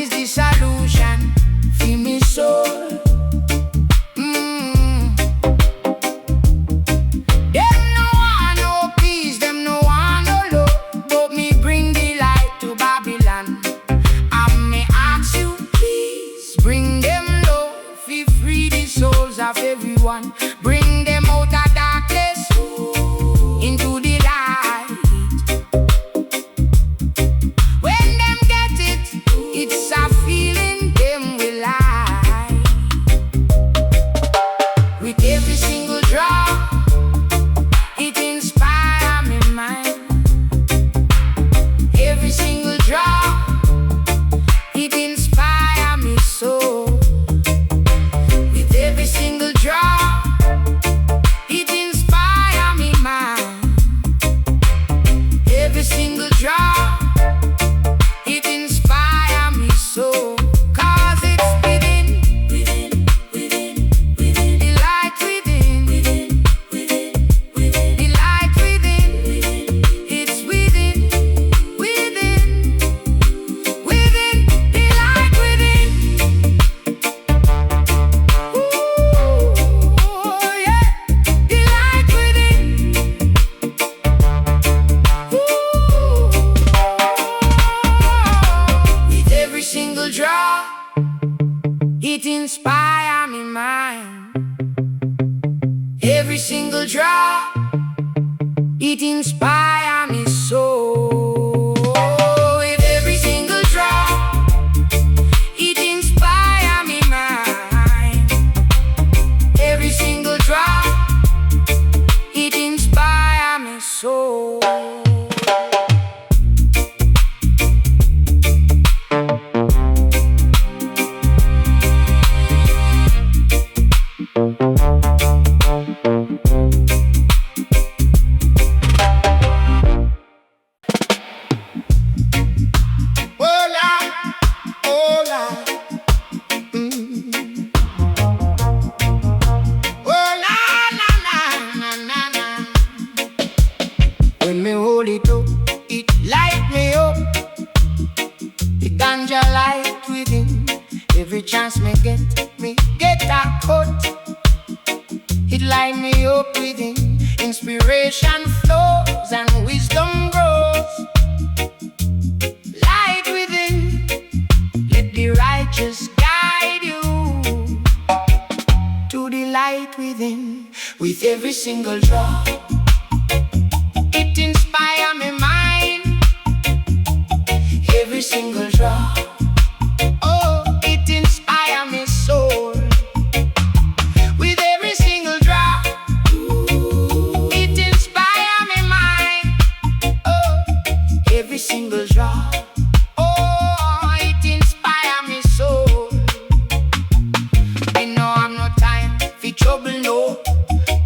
is the solution for me soul. Them no want no peace, them no want no love, but me bring the light to Babylon. And me ask you, please bring them love, fi free the souls of everyone. Bring them out of darkness into the light. When them get it, it's a feeling them will like. With every single drop, it inspire me mind. Every single drop, it inspire me soul. With every single drop, it inspire me mind. Every single drop, it inspire me soul. 'Cause it's within, the light within, the light within, it's within, the light within. Ooh, yeah, the light within. With every single drop, it inspire me mind. Every single drop, it inspire me soul. With every single drop, it inspire me mind. Every single drop, it inspire me soul. Hola, hola, hola, la, la, la, la. When me hold it up, it light me up. The ganja light within. Every chance me get a cut. It light me up within. Inspiration flows and wisdom grows. Light within, let the righteous guide you to the light within. With every single drop, it inspire me mind. Every single drop, oh, it inspire me soul. With every single drop, it inspire me mind. Oh, every single drop, oh, it inspire me soul. Me know I'm no time for trouble, no.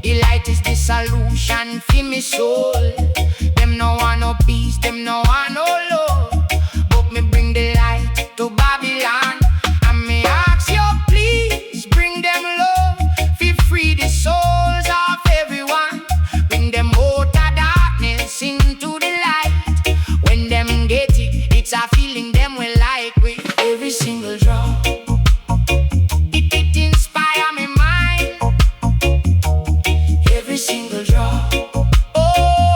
The light is the solution for me soul. Them no want no peace, them no want no love, but me bring the light to Babylon. And me ask you, please bring them love, fi free the souls of everyone. Bring them out of darkness into the light. When them get it, it's a feeling them will like. With every single drop, it inspire me mind. Every single drop, oh,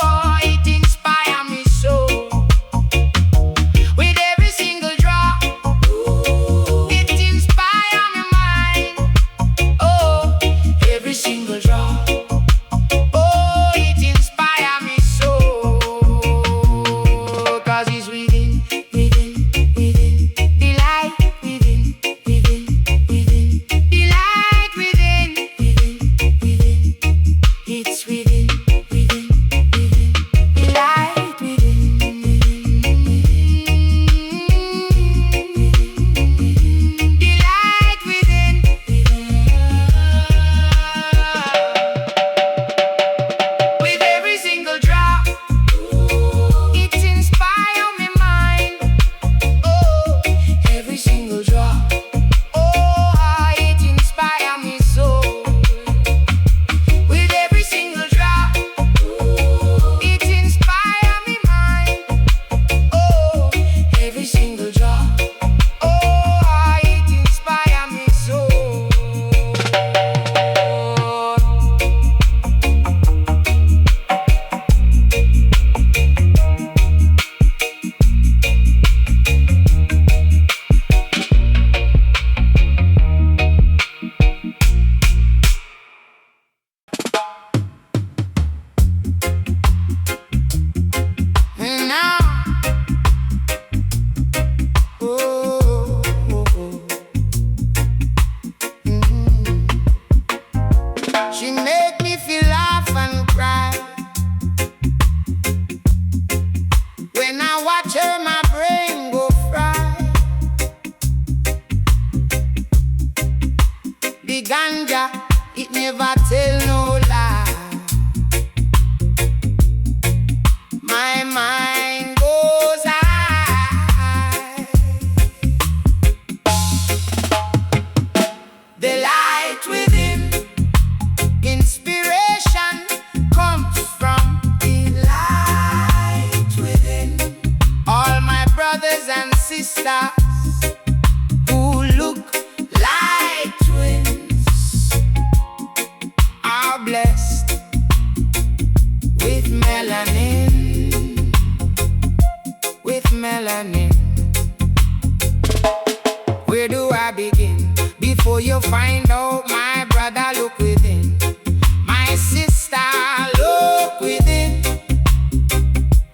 ganja, it never tell no lie. My mind goes high. The light within, inspiration comes from the light within. All my brothers and sisters who look like twins are blessed with melanin. With melanin. Where do I begin? Before you find out, my brother, look within. My sister, look within.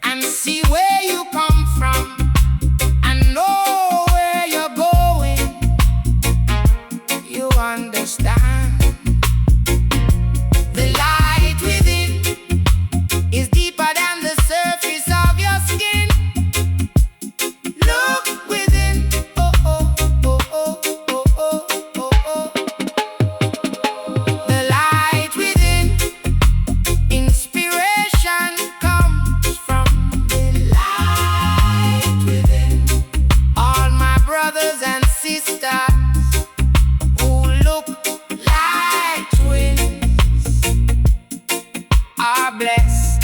And see where you come from, and know where you're going. You understand? The light within is deeper than the surface of your skin. Look within. Oh, oh, oh, oh, oh, oh, oh, oh. The light within, inspiration comes from the light within. All my brothers and sisters who look like twins are blessed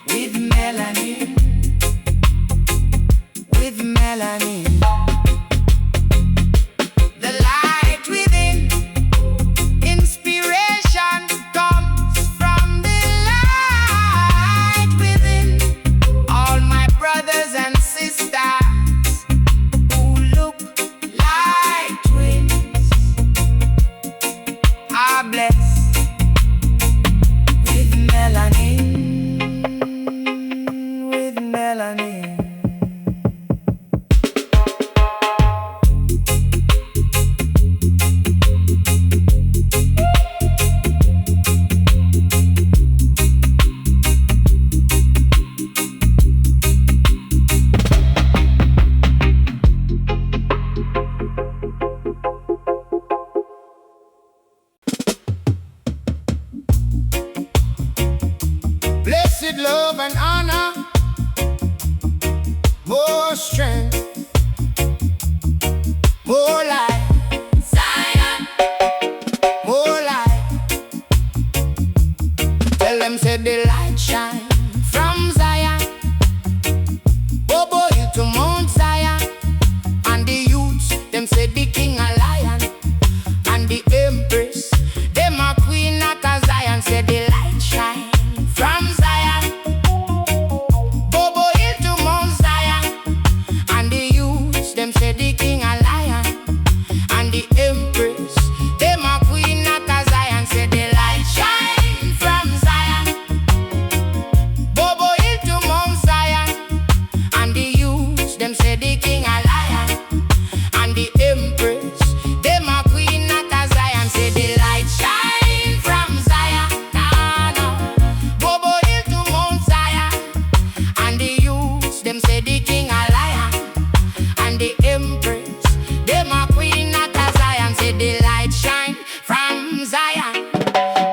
with melanin. With melanin. The light within, inspiration comes from the light within. All my brothers and sisters who look like twins are blessed with melanin. With melanin. Blessed love and honor, more strength, more light. Zion, more light. Tell them say the light shine from Zion. Bobo you to Mount Zion. And the youths, them say the king a lion. And the empress, them a queen not a Zion. Say the light shine from Zion. Bobo hill to Mount Zion. And the youths, them say the king a lion. And the empress, them a queen not a Zion. Say the light shine from Zion. Bobo hill to Mount Zion. And the youths, them say the king a lion. And the empress, them a queen not a Zion. Say the light shine from Zion. Nah, no. Bobo hill to Mount Zion. And the youths, them say the king a lion. And the empress, them a queen not a Zion. Say the light shine from Zion.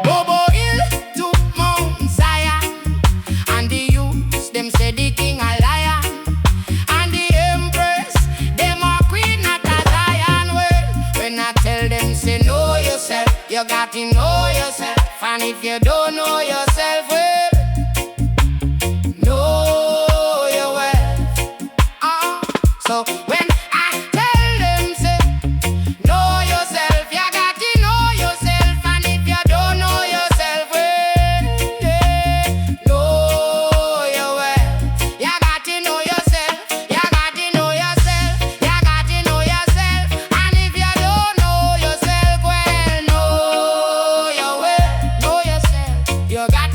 Bobo hill to Mount Zion. And the youths, them say the king a lion. And the empress, them a queen not a Zion. Well, when I tell them say know yourself, you got to know yourself. And if you don't know yourself, well, know your worth. So when I tell them say know yourself, you got to know yourself. And if you don't know yourself, well, know your worth. You got to know yourself. You got to know yourself. You got to know yourself. And if you don't know yourself, well, know your worth. Know yourself. You got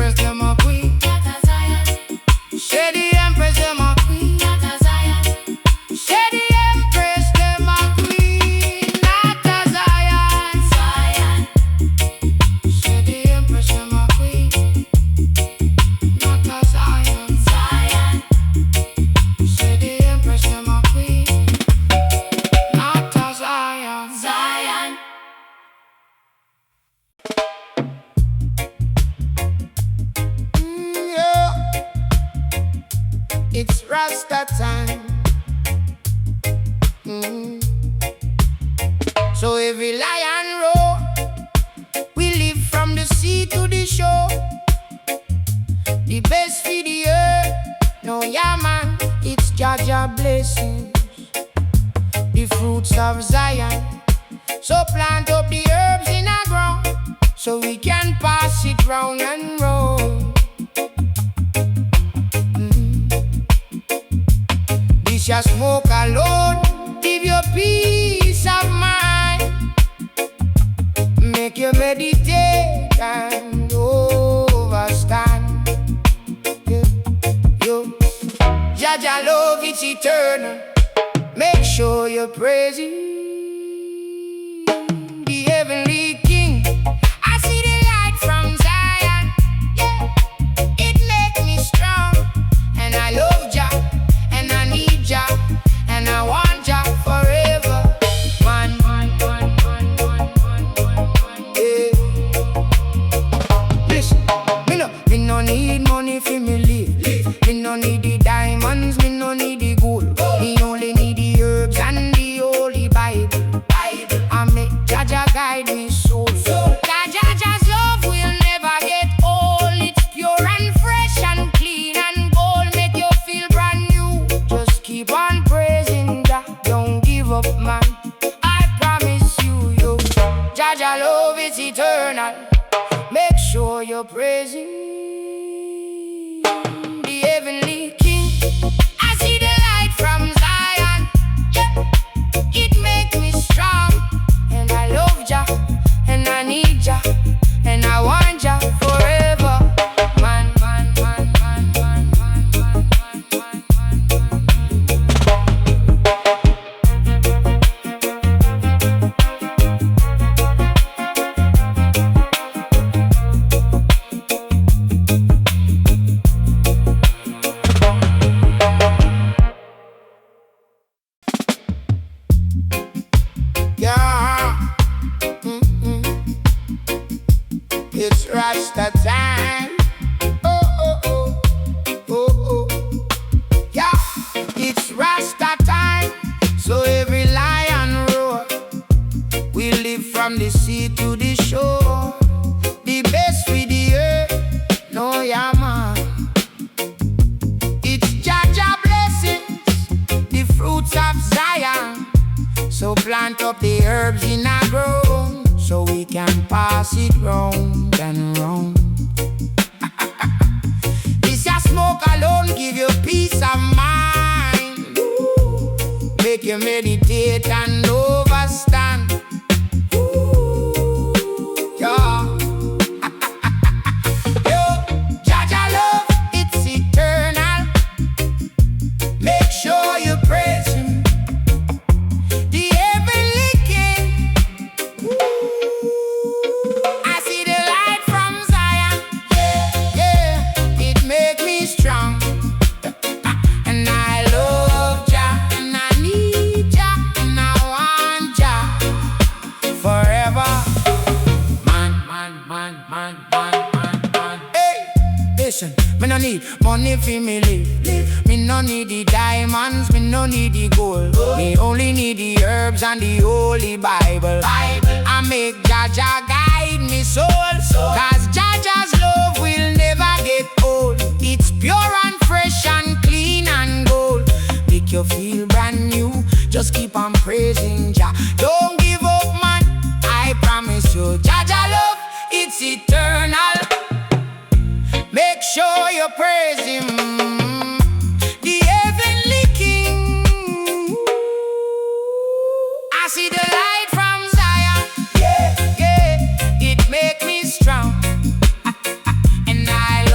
empress, them a queen. Say the empress, them a queen. Say the empress, them a queen. Not a Zion. Say the empress, them a queen. Not a Zion. Say the empress, them a queen. Not a Zion. Yeah. It's Rasta time. So every lion roar, we live from the sea to the shore. The best for the earth, no yeah man, it's Jaja blessings. The fruits of Zion, so plant up the herbs in our ground, so we can pass it round and round. This your smoke alone, give you peace of mind. Make you meditate and overstand. Yo, Jaja love, it's eternal. Make sure you praise Him, the heavenly King. I see the light from Zion. Yeah, it make me strong, and I love Jah, and I need Jah, and I want Jah forever. Man, yeah. Listen, me no need money for me live. Me no need the diamonds, me no need the gold. Me only need the herbs and the Holy Bible. I make Jaja guide me soul. Jaja's love will never get old. It's pure and fresh and clean and gold. Make you feel brand new. Just keep on praising Jah. Don't give up, man. I promise you, yo. Jaja love is eternal. Make sure you're praising the heavenly King. I see the light from Zion. Yeah. It makes me strong, and I love Jah, and I need Jah, and I want Jah forever. Man. Yeah. It's Rasta time. Oh. Yeah, it's Rasta time. So every lion roar, we live from the sea to the shore. The best for the earth, no yeah man. It's Jaja blessings, the fruits of Zion. So plant up the herbs in our ground, so we can pass it round and round. This your smoke alone give you peace of mind. Make you meditate and overstand. Yeah. Yo, Jaja love, it's eternal. Make sure you praise Him, the heavenly King. I see the light from Zion. Yeah, it make me strong, and I love Jah, and I need Jah, and I want Jah forever. Man. Hey, listen, me no need money for me live. Me no need the diamonds, me no need the gold. Me only need the herbs and the Holy Bible. I make Jaja guide me soul, cause Jaja's love will never get old. It's pure and fresh and clean and gold. Make you feel brand new. Just keep on praising Jah. Don't give up, man. I promise you, Jaja love, it's eternal. Make sure you praise Him, the heavenly King. I see the light from Zion. Yeah, it make me strong, and I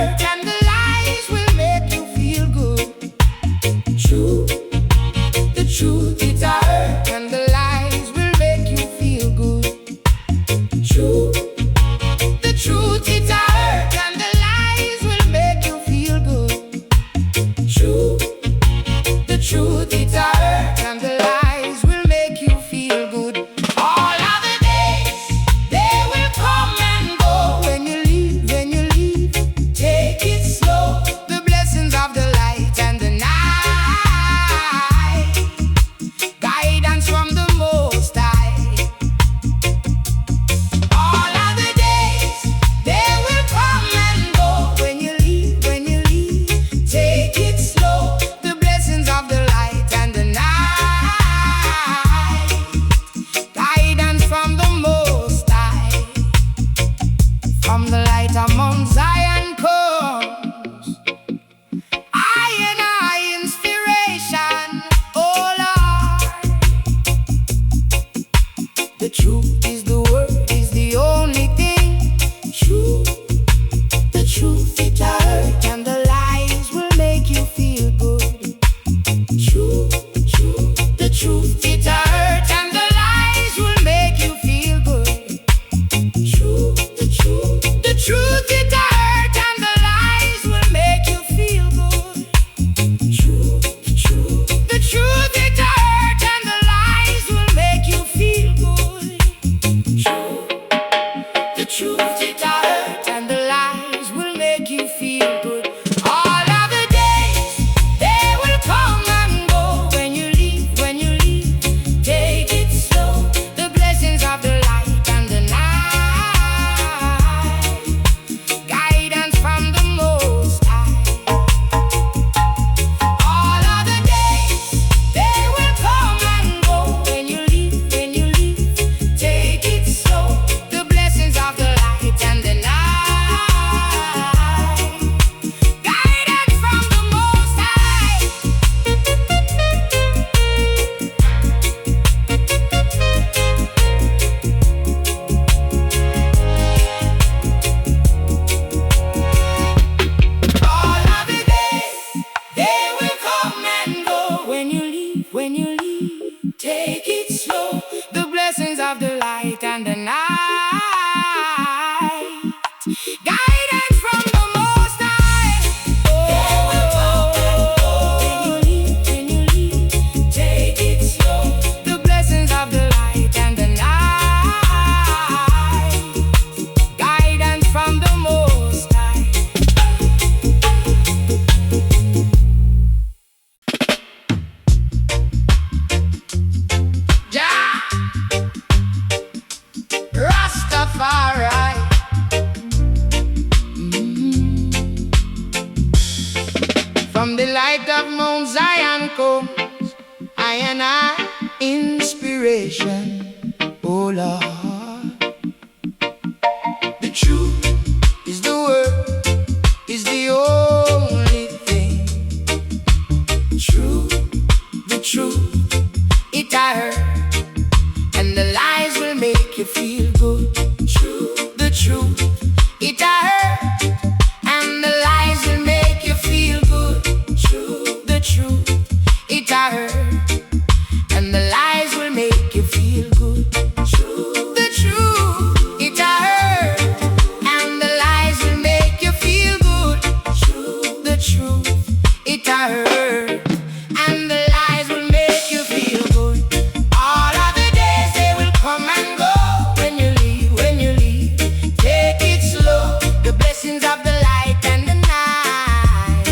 hurt, and the lies will make you feel good. True, the truth it hurt, and the lies will make you feel good. True, the truth it hurt, and the lies will make you feel good. True, the truth it hurt, and the lies will make you feel good. All of the days they will come and go. When you leave, take it slow. The blessings of the light and the night, guidance from the Most High. All of the days they will come and go. When you leave, take it slow. The blessings of the light and the night, guidance from the Most High. From the light of Mount Zion comes I and I inspiration. Oh Lord, the truth is the word, is the only thing true. The truth it hurt, and the lies will make you feel good. True, the truth it hurt, and the lies will make you feel good. True, the truth it hurt, and the lies will make you feel good. True, the truth it hurt, and the lies will make you feel good. True, the truth it hurt, and the lies will make you feel good. All of the days they will come and go. When you leave, take it slow. The blessings of the light and the night, guidance from the Most High. All of the days they will come and go. When you leave, take it slow. The blessings of the light and the night, guidance from the Most High. All of the days they will come and go. When you leave, take it slow. The blessings of the light and the night, guidance from the Most High. When you leave, take it slow. The blessings of the light and the night, guidance from the Most High. Jah, Rastafari. From the light of Mount Zion comes I and I inspiration. Oh Lord, the truth is the word, is the only thing true. The truth it hurt, and the lies will make you feel good. True, the truth it hurt, and the lies will make you feel good. True, the truth it hurt, and the lies will make you feel good. True, the truth it hurt, and the lies will make you feel good. True, the truth it hurt, and the lies will make you feel good. All of the days they will come and go. When you leave, take it slow. The blessings of the light and the night,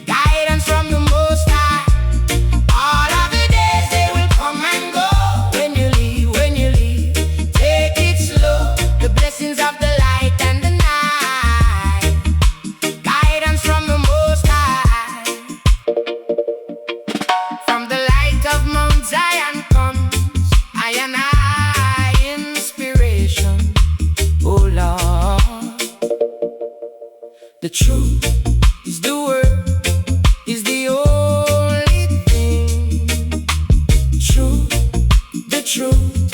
guidance from the Most High. All of the days they will come and go. When you leave, take it slow. The blessings of the light and the night, guidance from the Most High. From the light of Mount Zion comes I and I inspiration. Oh Lord, the truth is the word, is the only thing true. The truth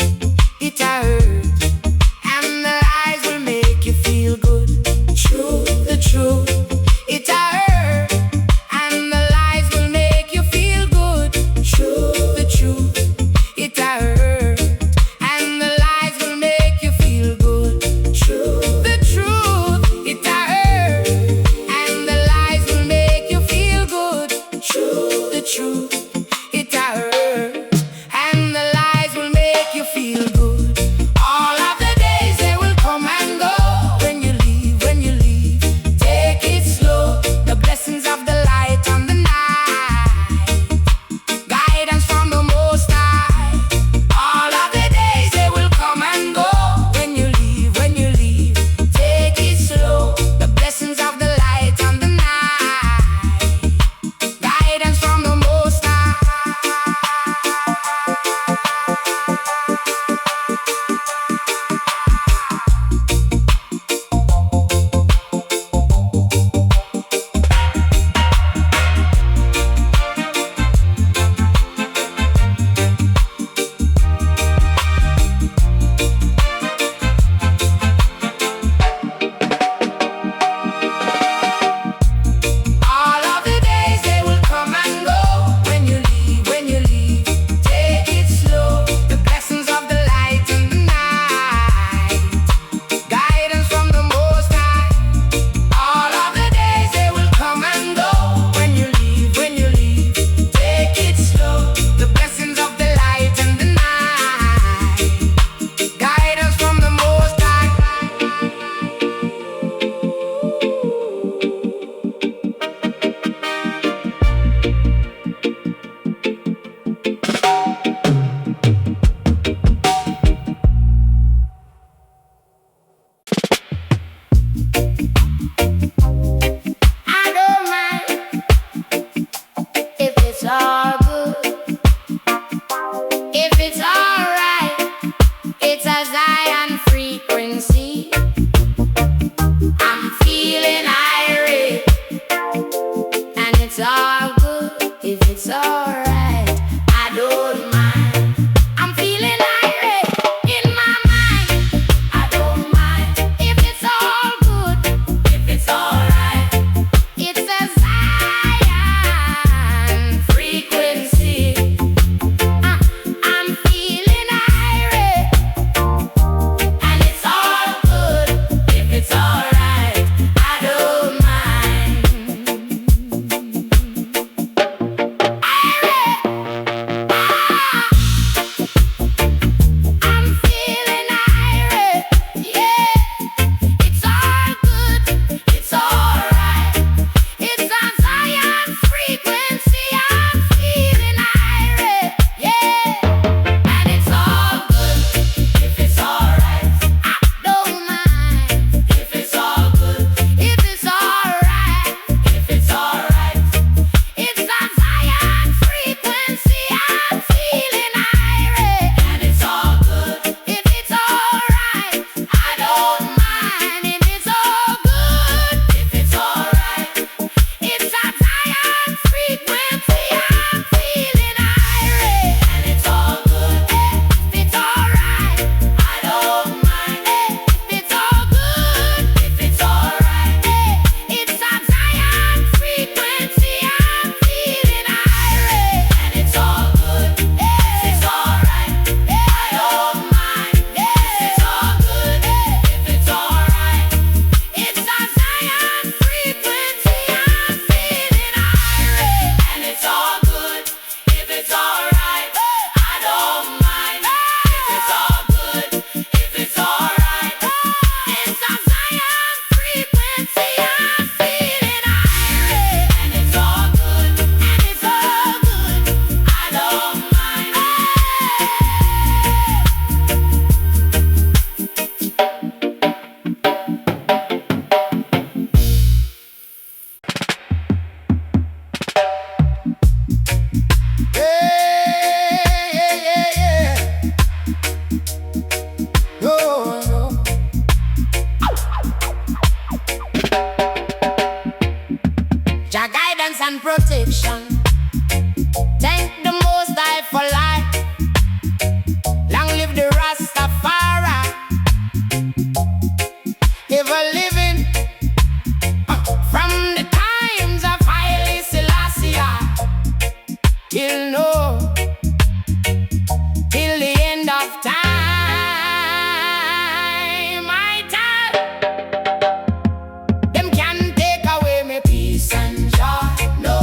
it hurt, and the lies will make you feel good. True, the truth Jah guidance and protection. Thank the Most High for life. Long live the Rastafari, ever living from the times of Haile Selassie till no, till the end of time. I tell them can't take away my peace and joy. No,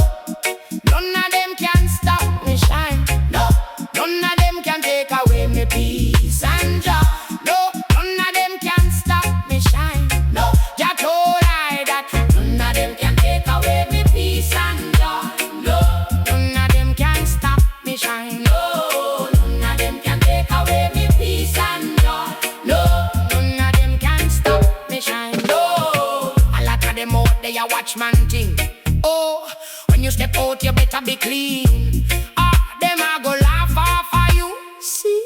none of them can stop me shine. No, none of them can take away my peace and joy. No, none of them can stop me shine. No, Jah told I that none of them can take away my peace and joy. No, none of them can stop me shine. No, none of them can take away my peace and joy. No, none of them can stop me shine. No, a lot of them out there a watchman thing. Oh, when you step out you better be clean. Them a go laugh off of you. See,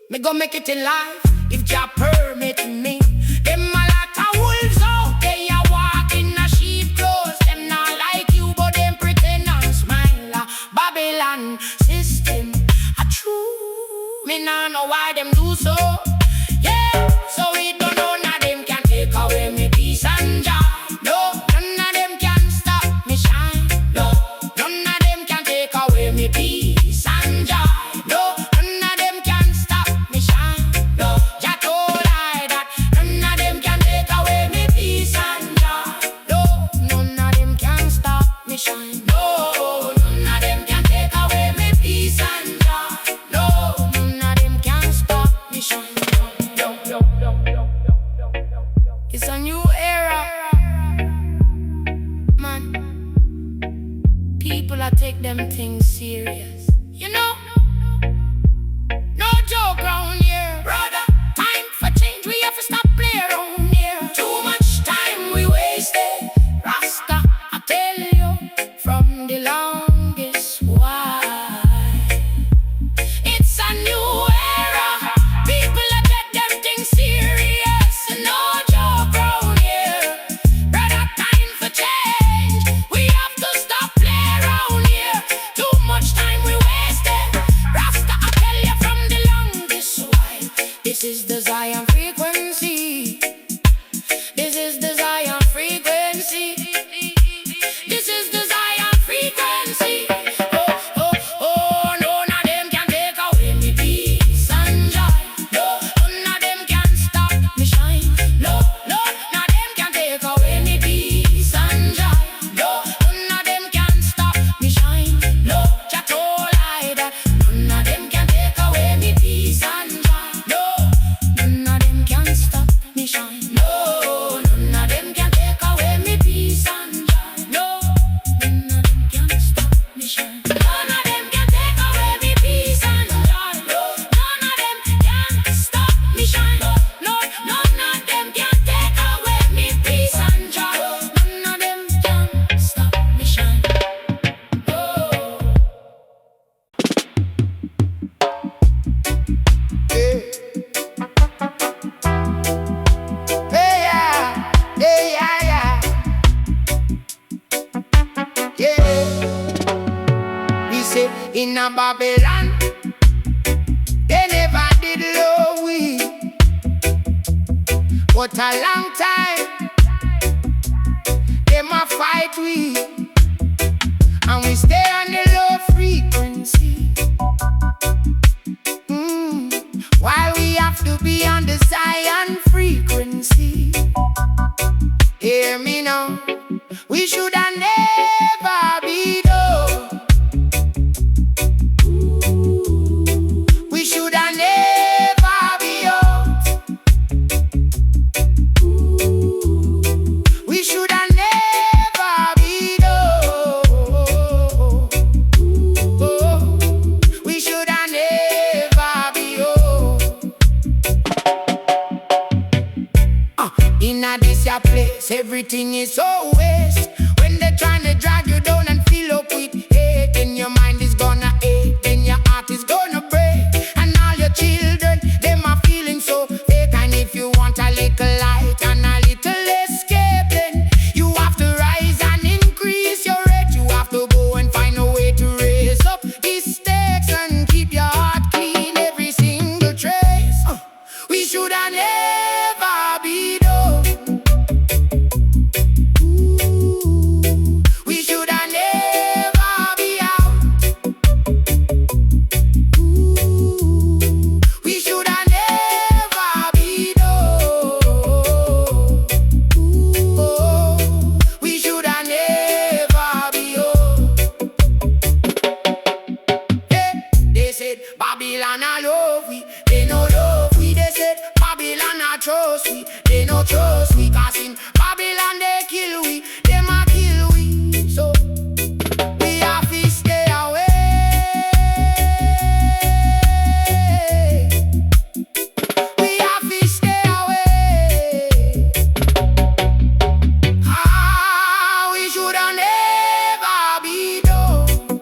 me go make it in life if Jah permit me. Them a lot of wolves out there a walk in a sheep clothes. Them not like you but them pretend and smile. Babylon system a true. Me nah know why them do so. Yeah, so it don't none of them can take away me peace and joy. No, none of them can stop me shine. No, none of them can take away me peace and joy. No, none of them can stop me shine. No, Jah told I that none of them can take away me peace and joy. No, none of them can stop me shine. No, none of them can take away me peace and joy. No, none of them can stop me shine. It's a new era, man. People are take them things serious. You know, no joke round here, brother. Time for change, we have to stop play around here. Too much time we wasted. Rasta, I tell you, from the longest while. It's a new era. People are take them things serious. No joke round here, brother. Time for change. We have to stop play around here. Too much time we wasted. Rasta, I tell you, from the longest while. This is the Zion frequency. This is the Zion frequency. This is the Zion frequency. Oh, oh, oh, none of them can take away me peace and joy. No, none of them can stop me shine. No, none of them can take away me peace and joy. No, none of them can stop me shine. No, Jah told I that none of them can take away me peace and joy. No, none of them can stop me shine. No, none of them can take away me peace and joy. No, none of them can stop me shine. None of them can take away me peace and joy. No, none of them can stop me shine. No, none of them can take away me peace and joy. None of them can stop me shine. Oh. Hey, yeah. Yeah. We say in a Babylon, they never did love we, but a long time them a fight we, and we stay on the low frequency. While we have to be on the Zion frequency. Hear me now, we should have never be low. We should have never be out. We should have never be low. We should have never be out. In a this your place, everything is so waste. When they're trying to drag you down and fill up with hate, then your mind is gonna ache, then your heart is gonna break. And all your children, them are feeling so fake. And if you want a little light and a little escape, then you have to rise and increase your rate. shoulda never be done.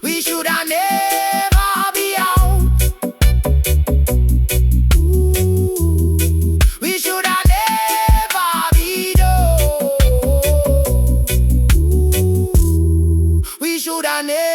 We shoulda never be out. We shoulda never be done. We shoulda never